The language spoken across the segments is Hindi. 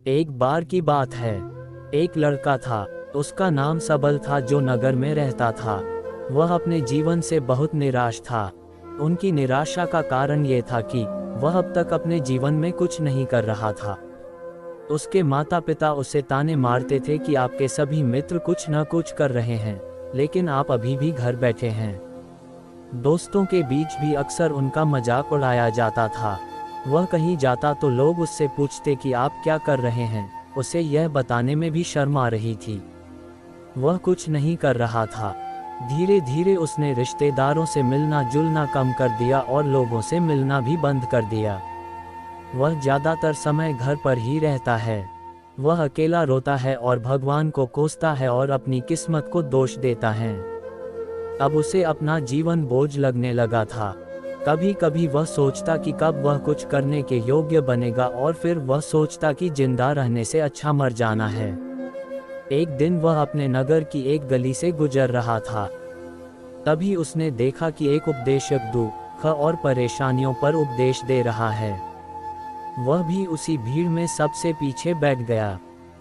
एक बार की बात है, एक लड़का था। उसका नाम सबल था, जो नगर में रहता था। वह अपने जीवन से बहुत निराश था। उनकी निराशा का कारण ये था कि वह अब तक अपने जीवन में कुछ नहीं कर रहा था। उसके माता पिता उसे ताने मारते थे कि आपके सभी मित्र कुछ न कुछ कर रहे हैं, लेकिन आप अभी भी घर बैठे हैं। दोस्तों के बीच भी अक्सर उनका मजाक उड़ाया जाता था। वह कहीं जाता तो लोग उससे पूछते कि आप क्या कर रहे हैं। उसे यह बताने में भी शर्म आ रही थी। वह कुछ नहीं कर रहा था। धीरे धीरे उसने रिश्तेदारों से मिलना जुलना कम कर दिया और लोगों से मिलना भी बंद कर दिया। वह ज़्यादातर समय घर पर ही रहता है। वह अकेला रोता है और भगवान को कोसता है और अपनी किस्मत को दोष देता है। अब उसे अपना जीवन बोझ लगने लगा था। कभी कभी वह सोचता कि कब वह कुछ करने के योग्य बनेगा, और फिर वह सोचता कि जिंदा रहने से अच्छा मर जाना है। एक दिन वह अपने नगर की एक गली से गुजर रहा था। तभी उसने देखा कि एक उपदेशक दुख और परेशानियों पर उपदेश दे रहा है। वह भी उसी भीड़ में सबसे पीछे बैठ गया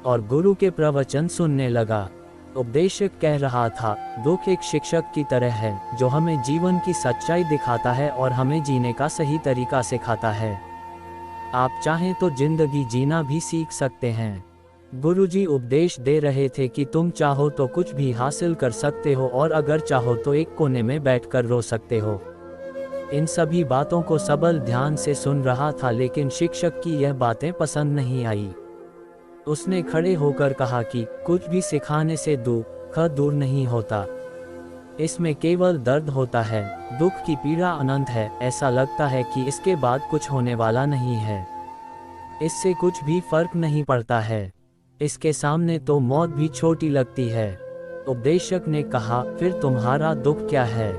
और गुरु के प्रवचन सुनने लगा। उपदेशक कह रहा था, दुख एक शिक्षक की तरह है जो हमें जीवन की सच्चाई दिखाता है और हमें जीने का सही तरीका सिखाता है। आप चाहें तो जिंदगी जीना भी सीख सकते हैं। गुरुजी उपदेश दे रहे थे कि तुम चाहो तो कुछ भी हासिल कर सकते हो, और अगर चाहो तो एक कोने में बैठकर रो सकते हो। इन सभी बातों को सबल ध्यान से सुन रहा था, लेकिन शिक्षक की यह बातें पसंद नहीं आई। उसने खड़े होकर कहा कि कुछ भी सिखाने से दुख दूर नहीं होता। इसमें केवल दर्द होता है। दुख की पीड़ा अनंत है। ऐसा लगता है कि इसके बाद कुछ होने वाला नहीं है। इससे कुछ भी फर्क नहीं पड़ता है। इसके सामने तो मौत भी छोटी लगती है। उपदेशक ने कहा, फिर तुम्हारा दुख क्या है?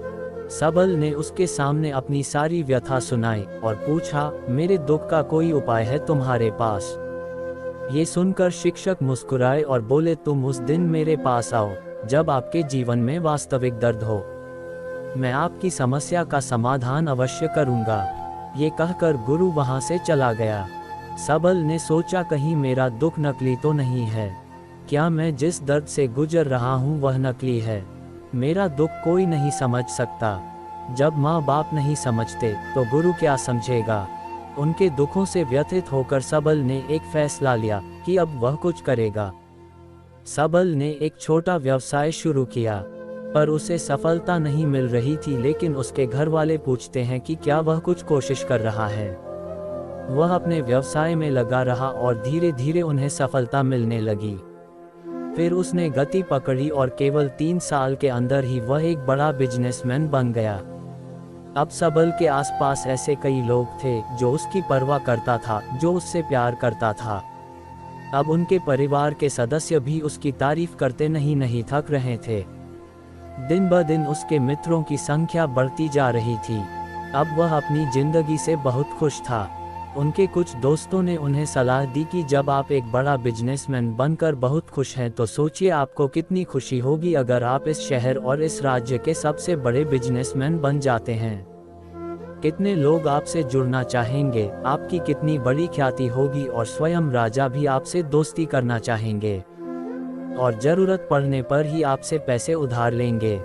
सबल ने उसके सामने अपनी सारी व्यथा सुनाई और पूछा, मेरे दुख का कोई उपाय है तुम्हारे पास? ये सुनकर शिक्षक मुस्कुराए और बोले, तुम उस दिन मेरे पास आओ जब आपके जीवन में वास्तविक दर्द हो। मैं आपकी समस्या का समाधान अवश्य करूंगा। ये कहकर गुरु वहां से चला गया। सबल ने सोचा, कहीं मेरा दुख नकली तो नहीं है? क्या मैं जिस दर्द से गुजर रहा हूँ वह नकली है? मेरा दुख कोई नहीं समझ सकता। जब माँ बाप नहीं समझते तो गुरु क्या समझेगा? उनके दुखों से व्यथित होकर सबल ने एक फैसला लिया कि अब वह कुछ करेगा। सबल ने एक छोटा व्यवसाय शुरू किया, पर उसे सफलता नहीं मिल रही थी। लेकिन उसके घर वाले पूछते हैं कि क्या वह कुछ कोशिश कर रहा है। वह अपने व्यवसाय में लगा रहा और धीरे धीरे उन्हें सफलता मिलने लगी। फिर उसने गति पकड़ी और केवल 3 साल के अंदर ही वह एक बड़ा बिजनेसमैन बन गया। अब सबल के आसपास ऐसे कई लोग थे जो उसकी परवाह करता था, जो उससे प्यार करता था। अब उनके परिवार के सदस्य भी उसकी तारीफ करते नहीं थक रहे थे। दिन ब दिन उसके मित्रों की संख्या बढ़ती जा रही थी। अब वह अपनी जिंदगी से बहुत खुश था। उनके कुछ दोस्तों ने उन्हें सलाह दी कि जब आप एक बड़ा बिजनेसमैन बनकर बहुत खुश हैं, तो सोचिए आपको कितनी खुशी होगी अगर आप इस शहर और इस राज्य के सबसे बड़े बिजनेसमैन बन जाते हैं। कितने लोग आपसे जुड़ना चाहेंगे, आपकी कितनी बड़ी ख्याति होगी, और स्वयं राजा भी आपसे दोस्ती करना चाहेंगे और जरूरत पड़ने पर ही आपसे पैसे उधार लेंगे।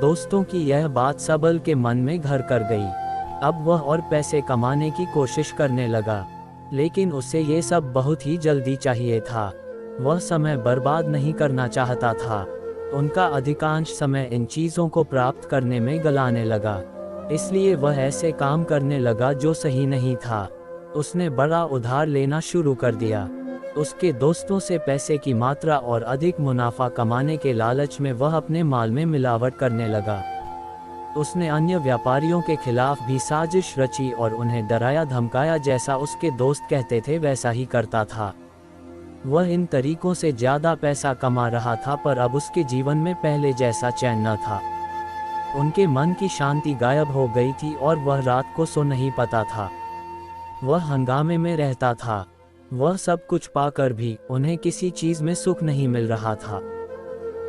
दोस्तों की यह बात सबल के मन में घर कर गई। अब वह और पैसे कमाने की कोशिश करने लगा, लेकिन उसे ये सब बहुत ही जल्दी चाहिए था। वह समय बर्बाद नहीं करना चाहता था। उनका अधिकांश समय इन चीज़ों को प्राप्त करने में गलाने लगा। इसलिए वह ऐसे काम करने लगा जो सही नहीं था। उसने बड़ा उधार लेना शुरू कर दिया। उसके दोस्तों से पैसे की मात्रा और अधिक मुनाफा कमाने के लालच में वह अपने माल में मिलावट करने लगा। उसने अन्य व्यापारियों के खिलाफ भी साजिश रची और उन्हें डराया धमकाया। जैसा उसके दोस्त कहते थे वैसा ही करता था। वह इन तरीकों से ज्यादा पैसा कमा रहा था, पर अब उसके जीवन में पहले जैसा चैन न था। उनके मन की शांति गायब हो गई थी और वह रात को सो नहीं पाता था। वह हंगामे में रहता था। वह सब कुछ पाकर भी उन्हें किसी चीज में सुख नहीं मिल रहा था।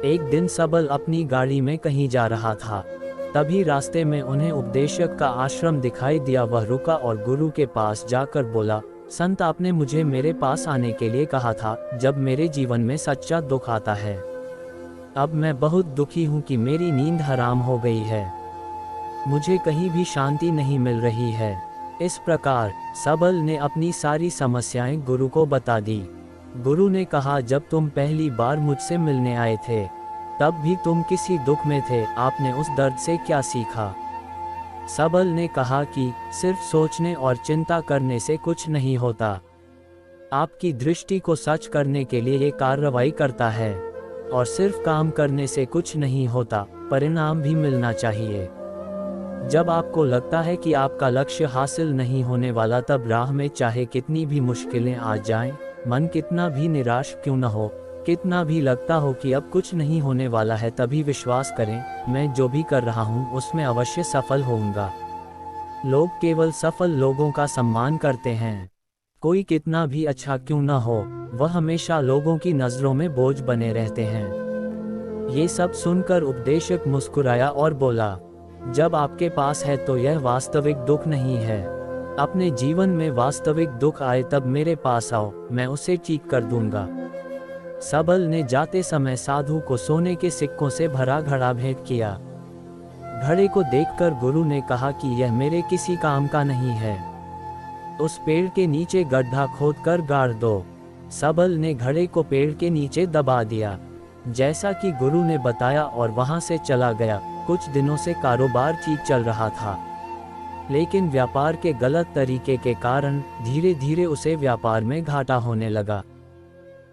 एक दिन सबल अपनी गाड़ी में कहीं जा रहा था। तभी रास्ते में उन्हें उपदेशक का आश्रम दिखाई दिया। वह रुका और गुरु के पास जाकर बोला, संत, आपने मुझे मेरे पास आने के लिए कहा था जब मेरे जीवन में सच्चा दुख आता है। अब मैं बहुत दुखी हूँ कि मेरी नींद हराम हो गई है। मुझे कहीं भी शांति नहीं मिल रही है। इस प्रकार सबल ने अपनी सारी समस्याएं गुरु को बता दी। गुरु ने कहा, जब तुम पहली बार मुझसे मिलने आए थे तब भी तुम किसी दुख में थे, आपने उस दर्द से क्या सीखा? सबल ने कहा कि सिर्फ सोचने और चिंता करने से कुछ नहीं होता। आपकी दृष्टि को सच करने के लिए ये कार्रवाई करता है, और सिर्फ काम करने से कुछ नहीं होता, परिणाम भी मिलना चाहिए। जब आपको लगता है कि आपका लक्ष्य हासिल नहीं होने वाला, तब राह में चाहे कितनी भी मुश्किलें आ जाएं, मन कितना भी निराश क्यों न हो, कितना भी लगता हो कि अब कुछ नहीं होने वाला है, तभी विश्वास करें, मैं जो भी कर रहा हूँ उसमें अवश्य सफल होऊंगा। लोग केवल सफल लोगों का सम्मान करते हैं। कोई कितना भी अच्छा क्यों न हो, वह हमेशा लोगों की नज़रों में बोझ बने रहते हैं। ये सब सुनकर उपदेशक मुस्कुराया और बोला, जब आपके पास है तो यह वास्तविक दुख नहीं है। अपने जीवन में वास्तविक दुख आए तब मेरे पास आओ, मैं उसे ठीक कर दूंगा। सबल ने जाते समय साधु को सोने के सिक्कों से भरा घड़ा भेंट किया। घड़े को देखकर गुरु ने कहा कि यह मेरे किसी काम का नहीं है, उस पेड़ के नीचे गड्ढा खोदकर गाड़ दो। सबल ने घड़े को पेड़ के नीचे दबा दिया, जैसा कि गुरु ने बताया, और वहां से चला गया। कुछ दिनों से कारोबार ठीक चल रहा था, लेकिन व्यापार के गलत तरीके के कारण धीरे धीरे उसे व्यापार में घाटा होने लगा।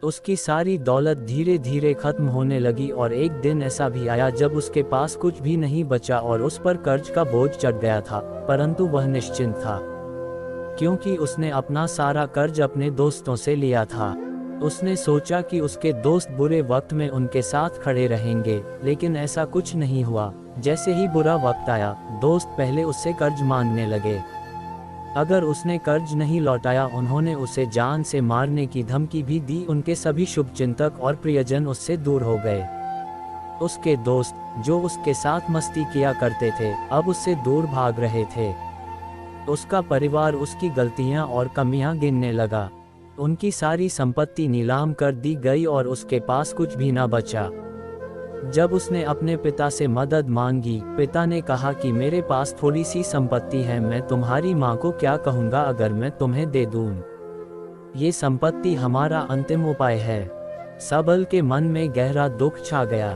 उसकी सारी दौलत धीरे धीरे खत्म होने लगी, और एक दिन ऐसा भी आया जब उसके पास कुछ भी नहीं बचा और उस पर कर्ज का बोझ चढ़ गया था, परंतु वह निश्चिंत था, क्योंकि उसने अपना सारा कर्ज अपने दोस्तों से लिया था। उसने सोचा कि उसके दोस्त बुरे वक्त में उनके साथ खड़े रहेंगे, लेकिन ऐसा कुछ नहीं हुआ। जैसे ही बुरा वक्त आया, दोस्त पहले उससे कर्ज मांगने लगे। अगर उसने कर्ज नहीं लौटाया, उन्होंने उसे जान से मारने की धमकी भी दी। उनके सभी शुभचिंतक और प्रियजन उससे दूर हो गए। उसके दोस्त, जो उसके साथ मस्ती किया करते थे, अब उससे दूर भाग रहे थे। उसका परिवार उसकी गलतियां और कमियां गिनने लगा। उनकी सारी संपत्ति नीलाम कर दी गई और उसके पास कुछ भी न बचा। जब उसने अपने पिता से मदद मांगी, पिता ने कहा कि मेरे पास थोड़ी सी संपत्ति है, मैं तुम्हारी माँ को क्या कहूँगा अगर मैं तुम्हें दे दूँ? ये संपत्ति हमारा अंतिम उपाय है। सबल के मन में गहरा दुख छा गया।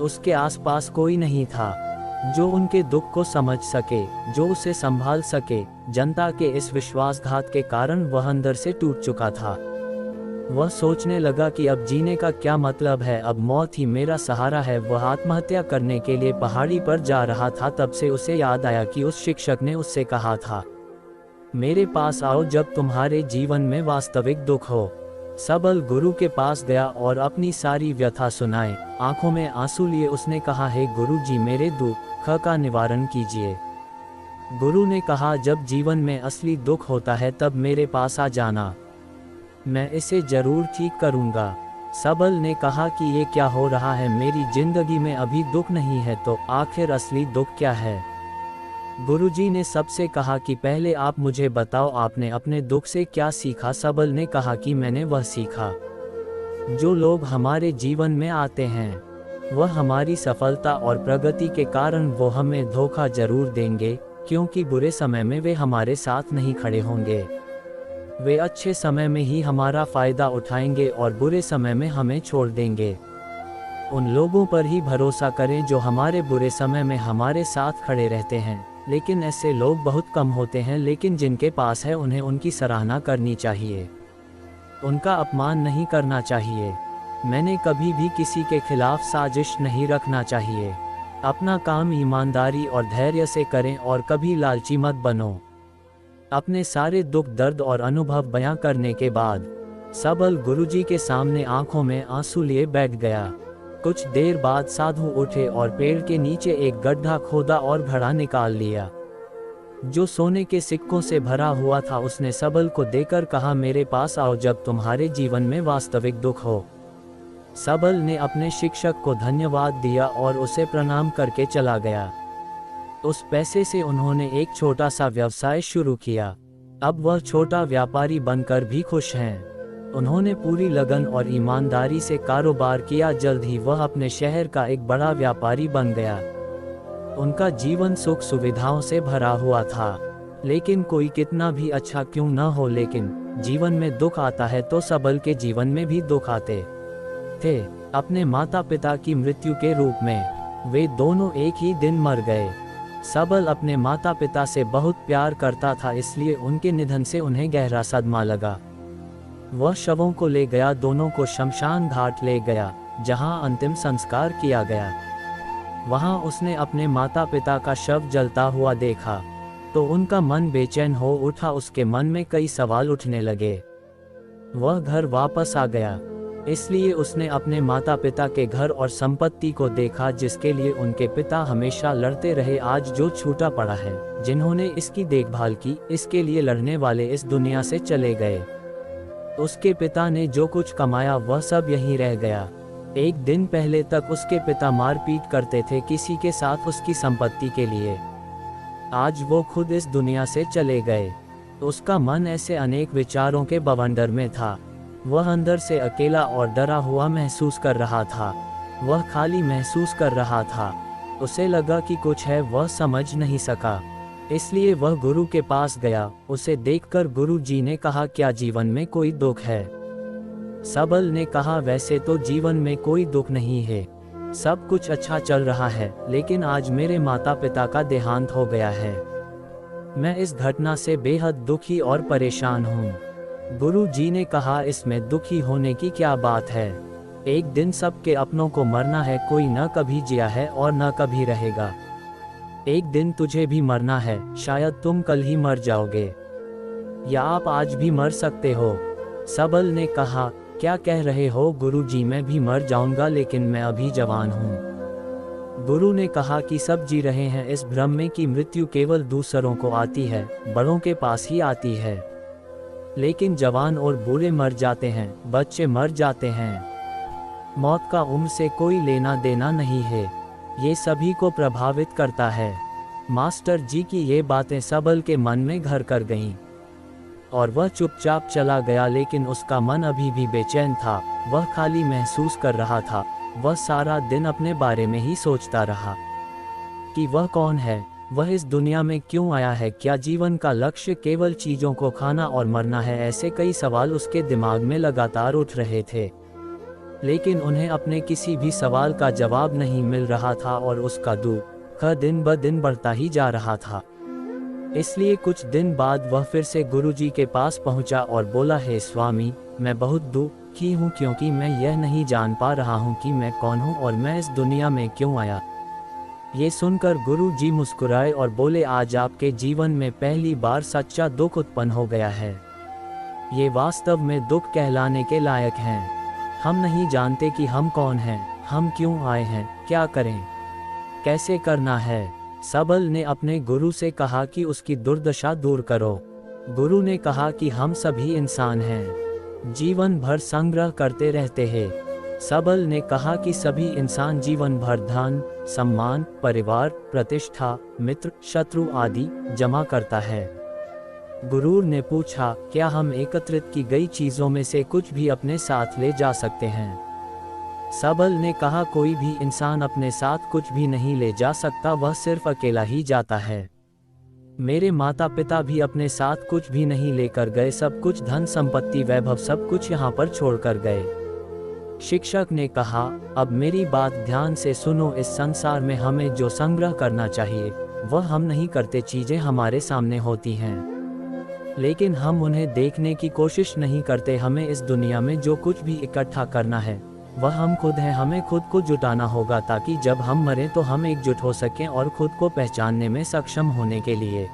उसके आसपास कोई नहीं था जो उनके दुख को समझ सके, जो उसे संभाल सके। जनता के इस विश्वासघात के कारण वह अंदर से टूट चुका था। वह सोचने लगा कि अब जीने का क्या मतलब है, अब मौत ही मेरा सहारा है। वह आत्महत्या करने के लिए पहाड़ी पर जा रहा था, तब से उसे याद आया कि उस शिक्षक ने उससे कहा था, मेरे पास आओ जब तुम्हारे जीवन में वास्तविक दुख हो। सबल गुरु के पास गया और अपनी सारी व्यथा सुनाए। आंखों में आंसू लिए उसने कहा, हे गुरु जी, मेरे दुख का निवारण कीजिए। गुरु ने कहा, जब जीवन में असली दुख होता है तब मेरे पास आ जाना, मैं इसे जरूर ठीक करूंगा। सबल ने कहा कि ये क्या हो रहा है, मेरी जिंदगी में अभी दुख नहीं है, तो आखिर असली दुख क्या है? गुरुजी ने सबसे कहा कि पहले आप मुझे बताओ, आपने अपने दुख से क्या सीखा? सबल ने कहा कि मैंने वह सीखा, जो लोग हमारे जीवन में आते हैं वह हमारी सफलता और प्रगति के कारण वो हमें धोखा जरूर देंगे, क्योंकि बुरे समय में वे हमारे साथ नहीं खड़े होंगे। वे अच्छे समय में ही हमारा फायदा उठाएंगे और बुरे समय में हमें छोड़ देंगे। उन लोगों पर ही भरोसा करें जो हमारे बुरे समय में हमारे साथ खड़े रहते हैं, लेकिन ऐसे लोग बहुत कम होते हैं। लेकिन जिनके पास है उन्हें उनकी सराहना करनी चाहिए, उनका अपमान नहीं करना चाहिए। मैंने कभी भी किसी के खिलाफ साजिश नहीं रखना चाहिए। अपना काम ईमानदारी और धैर्य से करें और कभी लालची मत बनो। अपने सारे दुख दर्द और अनुभव बयां करने के बाद सबल गुरुजी के सामने आंखों में आंसू लिए बैठ गया। कुछ देर बाद साधु उठे और पेड़ के नीचे एक गड्ढा खोदा और घड़ा निकाल लिया, जो सोने के सिक्कों से भरा हुआ था। उसने सबल को देकर कहा, मेरे पास आओ जब तुम्हारे जीवन में वास्तविक दुख हो। सबल ने अपने शिक्षक को धन्यवाद दिया और उसे प्रणाम करके चला गया। उस पैसे से उन्होंने एक छोटा सा व्यवसाय शुरू किया। अब वह छोटा व्यापारी बनकर भी खुश हैं। उन्होंने पूरी लगन और ईमानदारी से कारोबार किया। जल्द ही वह अपने शहर का एक बड़ा व्यापारी बन गया। उनका जीवन सुख सुविधाओं से भरा हुआ था। लेकिन कोई कितना भी अच्छा क्यों न हो, लेकिन जीवन में दुख आता है तो सबल के जीवन में भी दुख आते थे। अपने माता पिता की मृत्यु के रूप में वे दोनों एक ही दिन मर गए। सबल अपने माता पिता से बहुत प्यार करता था, इसलिए उनके निधन से उन्हें गहरा सदमा लगा। वह शवों को ले गया, दोनों को शमशान घाट ले गया, जहां अंतिम संस्कार किया गया। वहां उसने अपने माता पिता का शव जलता हुआ देखा तो उनका मन बेचैन हो उठा। उसके मन में कई सवाल उठने लगे। वह घर वापस आ गया, इसलिए उसने अपने माता पिता के घर और संपत्ति को देखा जिसके लिए उनके पिता हमेशा लड़ते रहे। आज जो छूटा पड़ा है, जिन्होंने इसकी देखभाल की, इसके लिए लड़ने वाले इस दुनिया से चले गए। उसके पिता ने जो कुछ कमाया वह सब यहीं रह गया। एक दिन पहले तक उसके पिता मारपीट करते थे किसी के साथ उसकी संपत्ति के लिए। आज वो खुद इस दुनिया से चले गए। उसका मन ऐसे अनेक विचारों के बवंडर में था। वह अंदर से अकेला और डरा हुआ महसूस कर रहा था। वह खाली महसूस कर रहा था। उसे लगा कि कुछ है, वह समझ नहीं सका। इसलिए वह गुरु के पास गया। उसे देखकर गुरु जी ने कहा, क्या जीवन में कोई दुख है? सबल ने कहा, वैसे तो जीवन में कोई दुख नहीं है, सब कुछ अच्छा चल रहा है, लेकिन आज मेरे माता पिता का देहांत हो गया है। मैं इस घटना से बेहद दुखी और परेशान हूँ। गुरु जी ने कहा, इसमें दुखी होने की क्या बात है? एक दिन सबके अपनों को मरना है, कोई न कभी जिया है और न कभी रहेगा। एक दिन तुझे भी मरना है, शायद तुम कल ही मर जाओगे, या आप आज भी मर सकते हो। सबल ने कहा, क्या कह रहे हो गुरुजी? मैं भी मर जाऊंगा, लेकिन मैं अभी जवान हूँ। गुरु ने कहा कि सब जी रहे हैं इस भ्रम में कि मृत्यु केवल दूसरों को आती है, बड़ों के पास ही आती है। लेकिन जवान और बूढ़े मर जाते हैं, बच्चे मर जाते हैं। मौत का उम्र से कोई लेना देना नहीं है, ये सभी को प्रभावित करता है। मास्टर जी की ये बातें सबल के मन में घर कर गईं और वह चुपचाप चला गया। लेकिन उसका मन अभी भी बेचैन था। वह खाली महसूस कर रहा था। वह सारा दिन अपने बारे में ही सोचता रहा कि वह कौन है, वह इस दुनिया में क्यों आया है, क्या जीवन का लक्ष्य केवल चीज़ों को खाना और मरना है? ऐसे कई सवाल उसके दिमाग में लगातार उठ रहे थे, लेकिन उन्हें अपने किसी भी सवाल का जवाब नहीं मिल रहा था और उसका दुख दिन ब दिन बढ़ता ही जा रहा था। इसलिए कुछ दिन बाद वह फिर से गुरुजी के पास पहुंचा और बोला, हे स्वामी, मैं बहुत दुखी हूँ क्योंकि मैं यह नहीं जान पा रहा हूँ कि मैं कौन हूँ और मैं इस दुनिया में क्यों आया। ये सुनकर गुरुजी मुस्कुराए और बोले, आज आपके जीवन में पहली बार सच्चा दुख उत्पन्न हो गया है। ये वास्तव में दुख कहलाने के लायक हैं। हम नहीं जानते कि हम कौन हैं, हम क्यों आए हैं, क्या करें, कैसे करना है। सबल ने अपने गुरु से कहा कि उसकी दुर्दशा दूर करो। गुरु ने कहा कि हम सभी इंसान हैं, जीवन भर संग्रह करते रहते हैं। सबल ने कहा कि सभी इंसान जीवन भर धन, सम्मान, परिवार, प्रतिष्ठा, मित्र, शत्रु आदि जमा करता है। गुरु ने पूछा, क्या हम एकत्रित की गई चीज़ों में से कुछ भी अपने साथ ले जा सकते हैं? सबल ने कहा, कोई भी इंसान अपने साथ कुछ भी नहीं ले जा सकता, वह सिर्फ अकेला ही जाता है। मेरे माता पिता भी अपने साथ कुछ भी नहीं लेकर गए, सब कुछ धन संपत्ति वैभव सब कुछ यहाँ पर छोड़कर गए। शिक्षक ने कहा, अब मेरी बात ध्यान से सुनो, इस संसार में हमें जो संग्रह करना चाहिए वह हम नहीं करते। चीज़ें हमारे सामने होती हैं, लेकिन हम उन्हें देखने की कोशिश नहीं करते। हमें इस दुनिया में जो कुछ भी इकट्ठा करना है वह हम खुद हैं। हमें खुद को जुटाना होगा ताकि जब हम मरें तो हम एकजुट हो सकें और खुद को पहचानने में सक्षम होने के लिए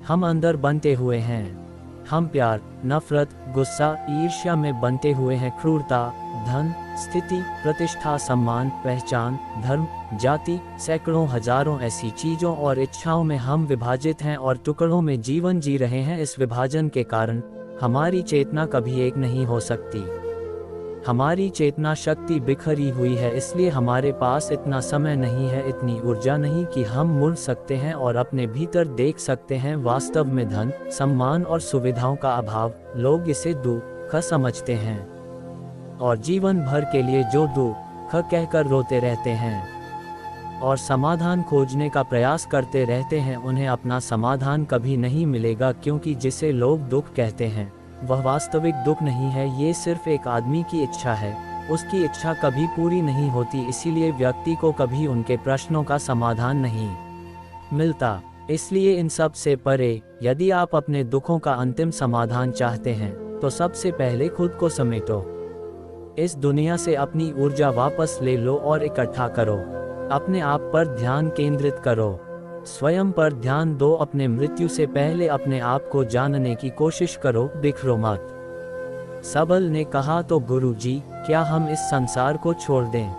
हम अंदर बंटे हुए हैं। हम प्यार, नफरत, गुस्सा, ईर्ष्या में बंटे हुए हैं। क्रूरता, धन, स्थिति, प्रतिष्ठा, सम्मान, पहचान, धर्म, जाति, सैकड़ों हजारों ऐसी चीज़ों और इच्छाओं में हम विभाजित हैं और टुकड़ों में जीवन जी रहे हैं। इस विभाजन के कारण हमारी चेतना कभी एक नहीं हो सकती। हमारी चेतना शक्ति बिखरी हुई है, इसलिए हमारे पास इतना समय नहीं है, इतनी ऊर्जा नहीं कि हम मुड़ सकते हैं और अपने भीतर देख सकते हैं। वास्तव में धन, सम्मान और सुविधाओं का अभाव, लोग इसे दुख समझते हैं और जीवन भर के लिए जो दुख कहकर रोते रहते हैं और समाधान खोजने का प्रयास करते रहते हैं, उन्हें अपना समाधान कभी नहीं मिलेगा, क्योंकि जिसे लोग दुख कहते हैं वह वास्तविक दुख नहीं है, ये सिर्फ एक आदमी की इच्छा है। उसकी इच्छा कभी पूरी नहीं होती, इसीलिए व्यक्ति को कभी उनके प्रश्नों का समाधान नहीं मिलता। इसलिए इन सब से परे, यदि आप अपने दुखों का अंतिम समाधान चाहते हैं तो सबसे पहले खुद को समेटो। इस दुनिया से अपनी ऊर्जा वापस ले लो और इकट्ठा करो। अपने आप पर ध्यान केंद्रित करो, स्वयं पर ध्यान दो। अपने मृत्यु से पहले अपने आप को जानने की कोशिश करो, बिखरो मत। सबल ने कहा, तो गुरुजी, क्या हम इस संसार को छोड़ दें?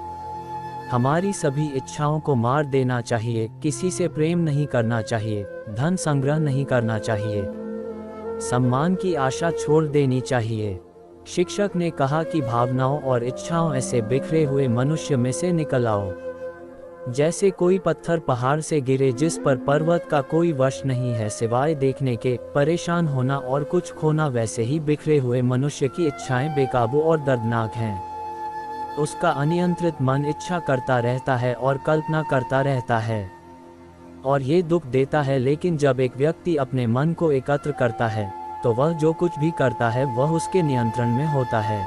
हमारी सभी इच्छाओं को मार देना चाहिए, किसी से प्रेम नहीं करना चाहिए, धन संग्रह नहीं करना चाहिए, सम्मान की आशा छोड़ देनी चाहिए। शिक्षक ने कहा कि भावनाओं और इच्छाओं ऐसे बिखरे हुए मनुष्य में से निकल आओ, जैसे कोई पत्थर पहाड़ से गिरे जिस पर पर्वत का कोई वश नहीं है सिवाय देखने के। परेशान होना और कुछ खोना, वैसे ही बिखरे हुए मनुष्य की इच्छाएं बेकाबू और दर्दनाक हैं। उसका अनियंत्रित मन इच्छा करता रहता है और कल्पना करता रहता है और ये दुख देता है। लेकिन जब एक व्यक्ति अपने मन को एकत्र करता है तो वह जो कुछ भी करता है वह उसके नियंत्रण में होता है।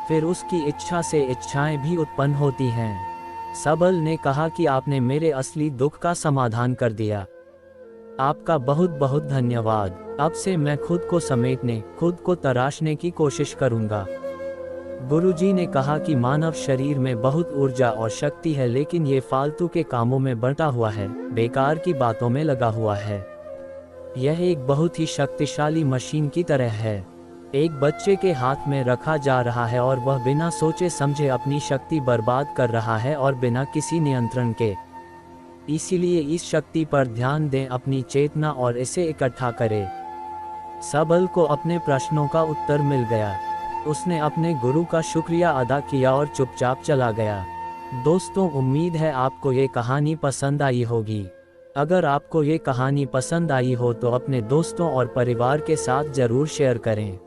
फिर उसकी इच्छा से इच्छाएं भी उत्पन्न होती हैं। सबल ने कहा कि आपने मेरे असली दुख का समाधान कर दिया। आपका बहुत बहुत धन्यवाद। अब से मैं खुद को समेटने, खुद को तराशने की कोशिश करूंगा। गुरुजी ने कहा कि मानव शरीर में बहुत ऊर्जा और शक्ति है, लेकिन ये फालतू के कामों में बंटा हुआ है, बेकार की बातों में लगा हुआ है। यह एक बहुत ही शक्तिशाली मशीन की तरह है, एक बच्चे के हाथ में रखा जा रहा है और वह बिना सोचे समझे अपनी शक्ति बर्बाद कर रहा है और बिना किसी नियंत्रण के। इसीलिए इस शक्ति पर ध्यान दें, अपनी चेतना, और इसे इकट्ठा करें। सबल को अपने प्रश्नों का उत्तर मिल गया। उसने अपने गुरु का शुक्रिया अदा किया और चुपचाप चला गया। दोस्तों, उम्मीद है आपको ये कहानी पसंद आई होगी। अगर आपको ये कहानी पसंद आई हो तो अपने दोस्तों और परिवार के साथ ज़रूर शेयर करें।